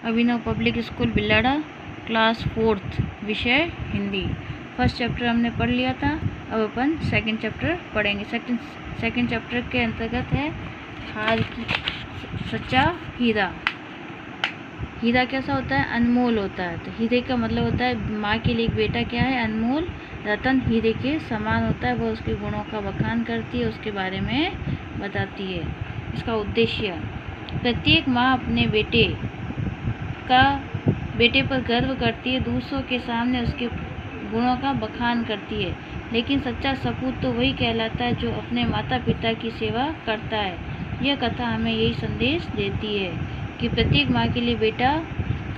अभिनव public school बिल्लाड़ा, class 4th, विषय Hindi. First chapter हमने पढ़ लिया था, अब अपन सेकंड चैप्टर पढ़ेंगे। सेकंड चैप्टर के अंतर्गत है हार की सच्चा हीरा। हीरा कैसा होता है? अनमोल होता है। तो हीरे का मतलब होता है माँ के लिए एक बेटा क्या है? अनमोल रतन हीरे के समान होता है। वह उसके गुणों का बखान करती है, उसके बारे में बताती है। इसका उद्देश्य, प्रत्येक माँ अपने बेटे पर गर्व करती है, दूसरों के सामने उसके गुणों का बखान करती है, लेकिन सच्चा सपूत तो वही कहलाता है जो अपने माता पिता की सेवा करता है। यह कथा हमें यही संदेश देती है कि प्रत्येक माँ के लिए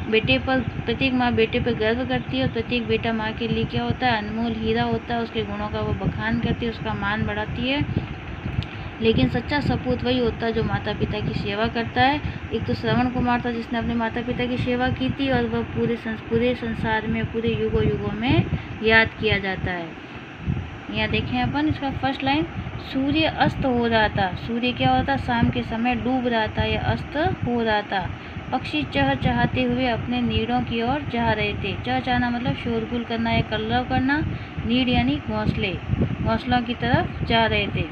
प्रत्येक माँ बेटे पर गर्व करती है, और प्रत्येक बेटा माँ के लिए क्या होता है? अनमोल हीरा होता है। उसके गुणों का वो बखान करती है, उसका मान बढ़ाती है, लेकिन सच्चा सपूत वही होता है जो माता पिता की सेवा करता है। एक तो श्रवण कुमार था जिसने अपने माता पिता की सेवा की थी, और वह पूरे संसार में, पूरे युगों में याद किया जाता है। यहाँ देखें अपन इसका फर्स्ट लाइन, सूर्य अस्त हो रहा था। सूर्य क्या हो रहा था? शाम के समय डूब रहा था या अस्त हो रहा था। पक्षी चहचहाते हुए अपने नीड़ों की ओर जा रहे थे। चहचहाना मतलब शोरगुल करना या कलरव करना। नीड़ यानी घोंसलों की तरफ जा रहे थे।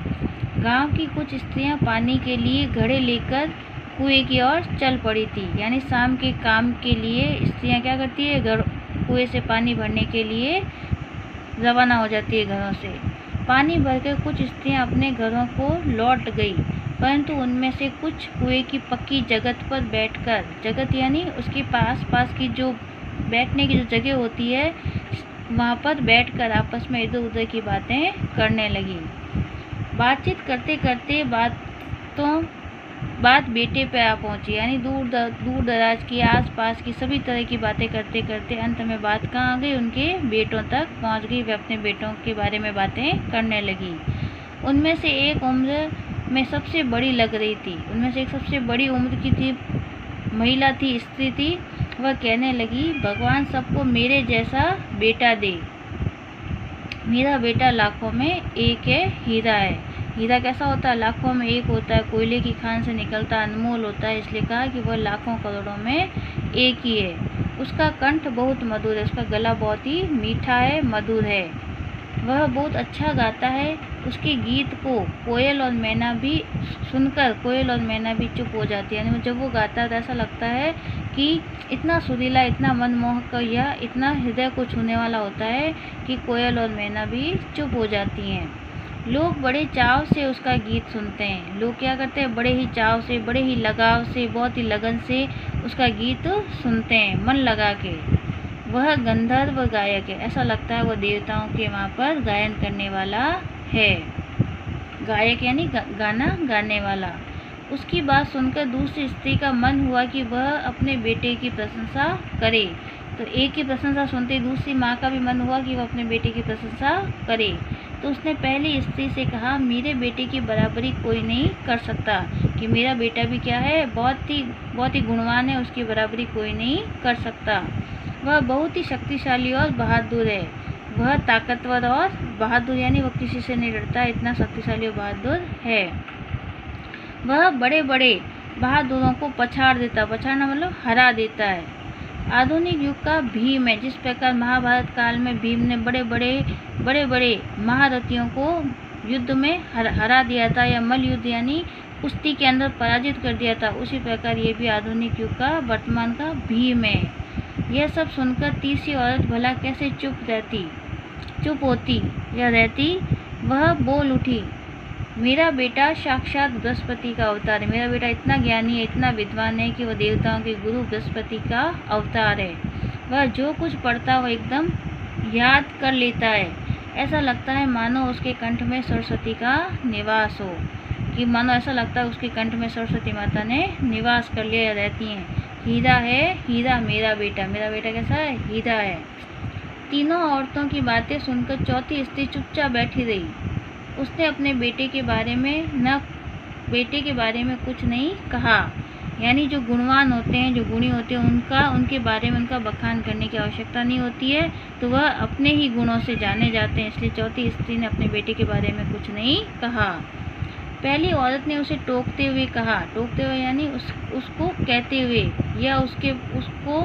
गांव की कुछ स्त्रियां पानी के लिए घड़े लेकर कुएं की ओर चल पड़ी थी। यानी शाम के काम के लिए स्त्रियां क्या करती है? कुएं से पानी भरने के लिए रवाना हो जाती है घरों से। पानी भरकर कुछ स्त्रियां अपने घरों को लौट गई, परंतु उनमें से कुछ कुएं की पक्की जगत पर बैठकर, जगत यानी उसके पास की जो बैठने की जो जगह होती है, वहाँ पर बैठकर आपस में इधर उधर की बातें करने लगी। बातचीत करते करते बात बेटे पे आ पहुंची। यानी दूर दराज की, आस पास की सभी तरह की बातें करते करते अंत में बात कहाँ आ गई? उनके बेटों तक पहुंच गई। वे अपने बेटों के बारे में बातें करने लगी। उनमें से एक उम्र में सबसे बड़ी लग रही थी। उनमें से एक सबसे बड़ी उम्र की थी, महिला थी, स्त्री थी। वह कहने लगी, भगवान सबको मेरे जैसा बेटा दे। मेरा बेटा लाखों में एक है, हीरा है। हीरा कैसा होता है? लाखों में एक होता है, कोयले की खान से निकलता, अनमोल होता है, इसलिए कहा कि वह लाखों करोड़ों में एक ही है। उसका कंठ बहुत मधुर है, उसका गला बहुत ही मीठा है, मधुर है। वह बहुत अच्छा गाता है। उसके गीत को कोयल और मैना भी सुनकर कोयल और मैना भी चुप हो जाती है। यानी जब वो गाता है तो ऐसा लगता है कि इतना सुरीला, इतना मनमोहक या इतना हृदय को छूने वाला होता है कि कोयल और मैना भी चुप हो जाती हैं। लोग बड़े चाव से उसका गीत सुनते हैं। लोग क्या करते हैं? बड़े ही चाव से, बड़े ही लगाव से, बहुत ही लगन से उसका गीत सुनते हैं, मन लगा के। वह गंधर्व गायक है। ऐसा लगता है वह देवताओं के वहाँ पर गायन करने वाला है। गायक यानी गाना गाने वाला। उसकी बात सुनकर दूसरी स्त्री का मन हुआ कि वह अपने बेटे की प्रशंसा करे। तो एक की प्रशंसा सुनते ही दूसरी माँ का भी मन हुआ कि वह अपने बेटे की प्रशंसा करे। तो उसने पहली स्त्री से कहा, मेरे बेटे की बराबरी कोई नहीं कर सकता। कि मेरा बेटा भी क्या है? बहुत ही गुणवान है, उसकी बराबरी कोई नहीं कर सकता। वह बहुत ही शक्तिशाली और बहादुर है। वह ताकतवर और बहादुर, यानी वह किसी से नहीं डरता, इतना शक्तिशाली और बहादुर है। वह बड़े बड़े बहादुरों को पछाड़ना मतलब हरा देता है। आधुनिक युग का भीम है। जिस प्रकार महाभारत काल में भीम ने बड़े बड़े महारथियों को युद्ध में हरा दिया था, या मल्ल युद्ध यानी कुश्ती के अंदर पराजित कर दिया था, उसी प्रकार ये भी आधुनिक युग का, वर्तमान का भीम है। यह सब सुनकर तीसरी औरत भला कैसे चुप होती या रहती? वह बोल उठी, मेरा बेटा साक्षात बृहस्पति का अवतार है। मेरा बेटा इतना ज्ञानी है, इतना विद्वान है कि वह देवताओं के गुरु बृहस्पति का अवतार है। वह जो कुछ पढ़ता वह एकदम याद कर लेता है। ऐसा लगता है मानो उसके कंठ में सरस्वती का निवास हो। कि मानो ऐसा लगता है उसके कंठ में सरस्वती माता ने निवास कर लिया, रहती हैं। हीरा है, हीरा मेरा बेटा कैसा है? हीरा है। तीनों औरतों की बातें सुनकर चौथी स्त्री चुपचाप बैठी रही। उसने अपने बेटे के बारे में कुछ नहीं कहा। यानी जो गुणवान होते हैं, जो गुणी होते हैं, उनके बारे में उनका बखान करने की आवश्यकता नहीं होती है, तो वह अपने ही गुणों से जाने जाते हैं। इसलिए चौथी स्त्री ने अपने बेटे के बारे में कुछ नहीं कहा। पहली औरत ने उसे टोकते हुए कहा, टोकते हुए यानी उसको कहते हुए या उसको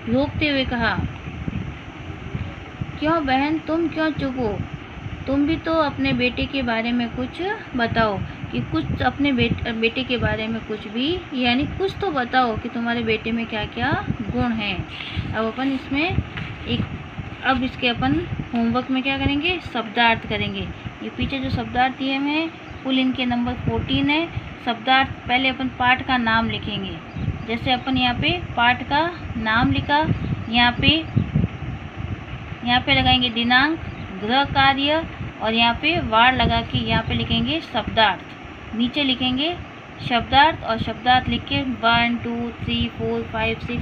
रोकते हुए कहा, क्यों बहन तुम क्यों चुप हो? तुम भी तो अपने बेटे के बारे में कुछ बताओ, कि कुछ अपने बेटे के बारे में कुछ भी यानी कुछ तो बताओ कि तुम्हारे बेटे में क्या क्या गुण हैं। अब अपन इसके अपन होमवर्क में क्या करेंगे, शब्दार्थ करेंगे। ये पीछे जो शब्दार्थ दिए हुए हैं कुल इनके नंबर 14 है। शब्दार्थ पहले अपन पाठ का नाम लिखेंगे। जैसे अपन यहाँ पे पाठ का नाम लिखा, यहाँ पे लगाएंगे दिनांक, गृह कार्य और यहाँ पे वार लगा के यहाँ पे लिखेंगे शब्दार्थ। नीचे लिखेंगे शब्दार्थ और शब्दार्थ लिख के 1 2 3 4 5 6